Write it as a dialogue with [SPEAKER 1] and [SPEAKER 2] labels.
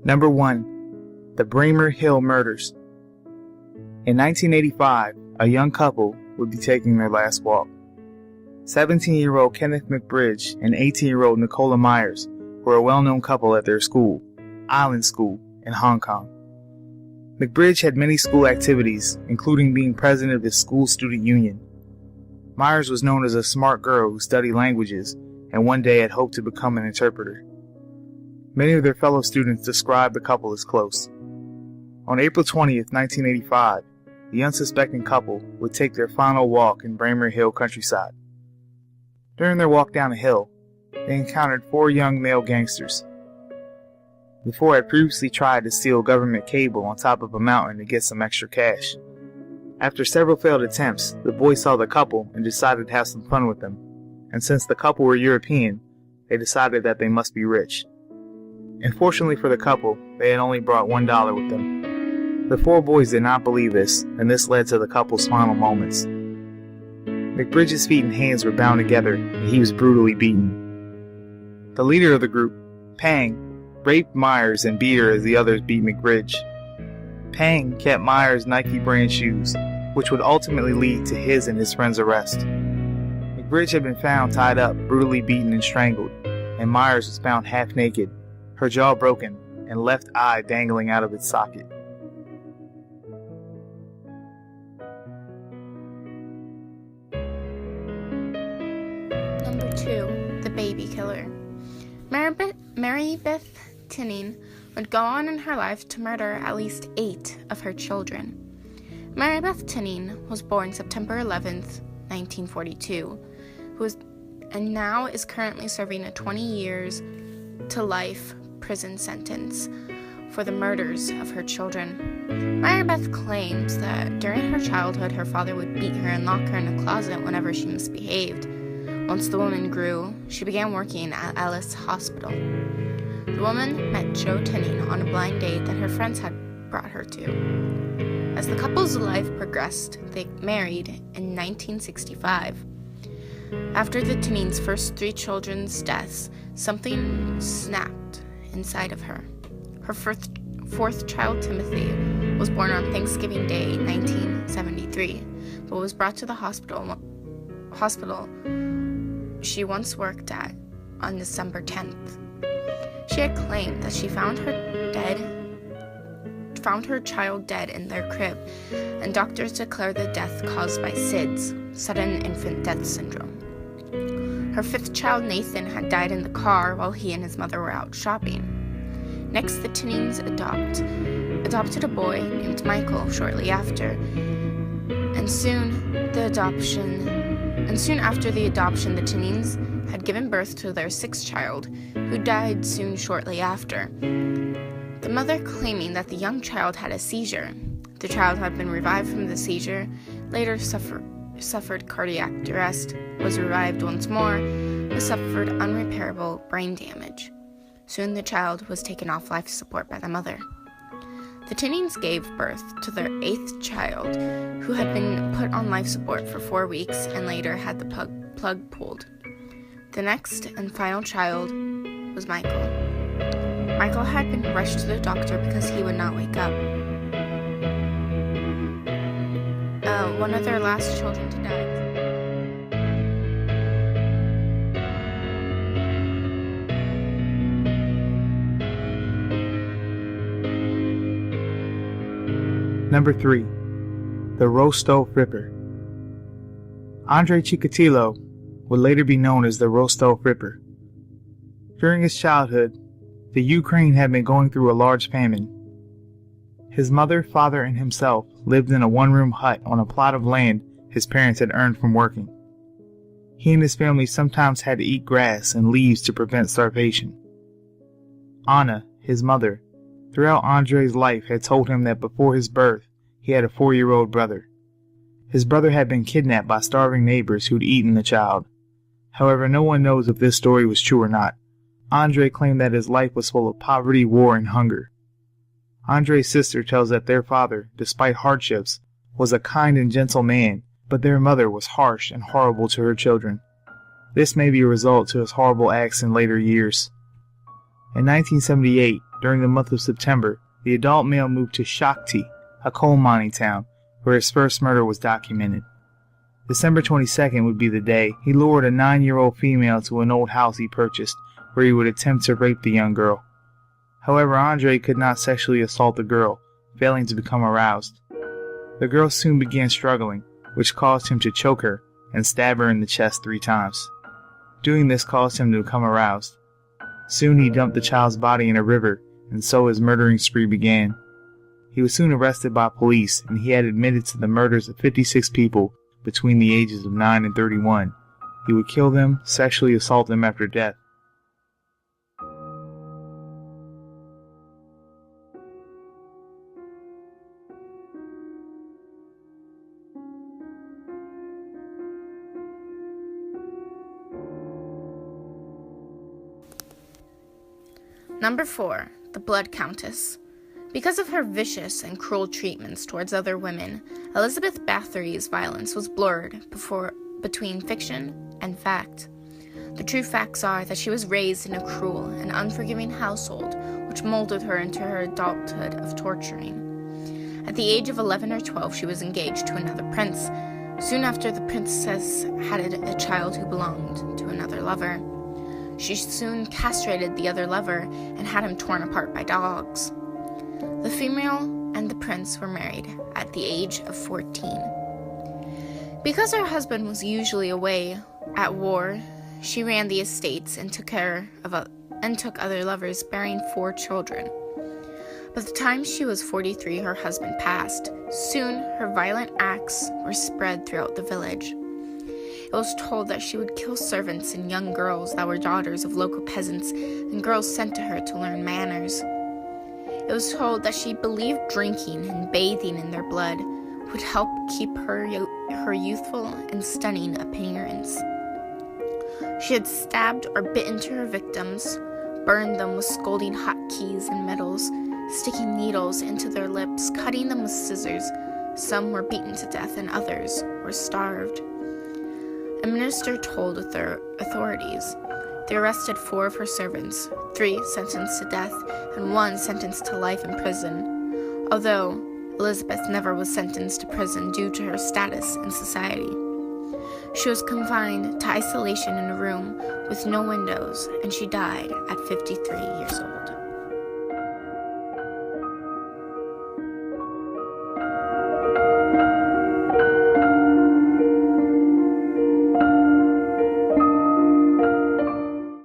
[SPEAKER 1] Number 1. The Braemer Hill Murders. In 1985, a young couple would be taking their last walk. 17-year-old Kenneth McBridge and 18-year-old Nicola Myers were a well-known couple at their school, Island School, in Hong Kong. McBridge had many school activities, including being president of his school student union. Myers was known as a smart girl who studied languages and one day had hoped to become an interpreter. Many of their fellow students described the couple as close. On April 20th, 1985, the unsuspecting couple would take their final walk in Braemer Hill countryside. During their walk down a hill, they encountered 4 young male gangsters. The 4 had previously tried to steal government cable on top of a mountain to get some extra cash. After several failed attempts, the boys saw the couple and decided to have some fun with them, and since the couple were European, they decided that they must be rich. Unfortunately for the couple, they had only brought $1 with them. The 4 boys did not believe this, and this led to the couple's final moments. McBridge's feet and hands were bound together, and he was brutally beaten. The leader of the group, Pang, raped Myers and beat her as the others beat McBridge. Pang kept Myers' Nike brand shoes, which would ultimately lead to his and his friend's arrest. McBridge had been found tied up, brutally beaten and strangled, and Myers was found half naked, her jaw broken, and left eye dangling out of its socket.
[SPEAKER 2] Number 2. The Baby Killer. Mary Beth Tinning would go on in her life to murder at least 8 of her children. Mary Beth Tinning was born September 11th, 1942, and now is currently serving a 20 years to life prison sentence for the murders of her children. Mary Beth claims that during her childhood, her father would beat her and lock her in a closet whenever she misbehaved. Once the woman grew, she began working at Ellis Hospital. The woman met Joe Tinning on a blind date that her friends had brought her to. As the couple's life progressed, they married in 1965. After the Tinnings' first 3 children's deaths, something snapped inside of her. Her fourth child, Timothy, was born on Thanksgiving Day, 1973, but was brought to the hospital she once worked at on December 10th. She had claimed that she found her child dead in their crib, and doctors declared the death caused by SIDS, sudden infant death syndrome. Her 5th child, Nathan, had died in the car while he and his mother were out shopping. Next, the Tinnings adopted a boy named Michael shortly after, and soon after the adoption, the Tinnings had given birth to their 6th child, who died soon shortly after. The mother claiming that the young child had a seizure. The child had been revived from the seizure, later suffered cardiac arrest, was revived once more, but suffered unrepairable brain damage. Soon the child was taken off life support by the mother. The Tinnings gave birth to their 8th child, who had been put on life support for 4 weeks and later had the plug pulled. The next and final child was Michael. Michael had been rushed to the doctor because he would not wake up. One of their last children to die.
[SPEAKER 1] Number 3. The Rostov Ripper. Andrei Chikatilo would later be known as the Rostov Ripper. During his childhood, the Ukraine had been going through a large famine. His mother, father, and himself lived in a one-room hut on a plot of land his parents had earned from working. He and his family sometimes had to eat grass and leaves to prevent starvation. Anna, his mother, throughout Andrei's life had told him that before his birth, he had a 4-year-old brother. His brother had been kidnapped by starving neighbors who'd eaten the child. However, no one knows if this story was true or not. Andrei claimed that his life was full of poverty, war, and hunger. Andrei's sister tells that their father, despite hardships, was a kind and gentle man, but their mother was harsh and horrible to her children. This may be a result to his horrible acts in later years. In 1978, During the month of September, the adult male moved to Shakti, a coal mining town, where his first murder was documented. December 22nd would be the day he lured a 9-year-old female to an old house he purchased, where he would attempt to rape the young girl. However, Andre could not sexually assault the girl, failing to become aroused. The girl soon began struggling, which caused him to choke her and stab her in the chest 3 times. Doing this caused him to become aroused. Soon he dumped the child's body in a river, and so his murdering spree began. He was soon arrested by police, and he had admitted to the murders of 56 people between the ages of 9 and 31. He would kill them, sexually assault them after death.
[SPEAKER 2] Number 4. The Blood Countess. Because of her vicious and cruel treatments towards other women, Elizabeth Bathory's violence was blurred between fiction and fact. The true facts are that she was raised in a cruel and unforgiving household, which molded her into her adulthood of torturing. At the age of 11 or 12, she was engaged to another prince. Soon after, the princess had a child who belonged to another lover. She soon castrated the other lover and had him torn apart by dogs. The female and the prince were married at the age of 14. Because her husband was usually away at war, she ran the estates and took other lovers, bearing 4 children. By the time she was 43, her husband passed. Soon, her violent acts were spread throughout the village. It was told that she would kill servants and young girls that were daughters of local peasants and girls sent to her to learn manners. It was told that she believed drinking and bathing in their blood would help keep her youthful and stunning appearance. She had stabbed or bitten to her victims, burned them with scalding hot keys and metals, sticking needles into their lips, cutting them with scissors. Some were beaten to death and others were starved. A minister told authorities. They arrested 4 of her servants, 3 sentenced to death, and 1 sentenced to life in prison, although Elizabeth never was sentenced to prison due to her status in society. She was confined to isolation in a room with no windows, and she died at 53 years old.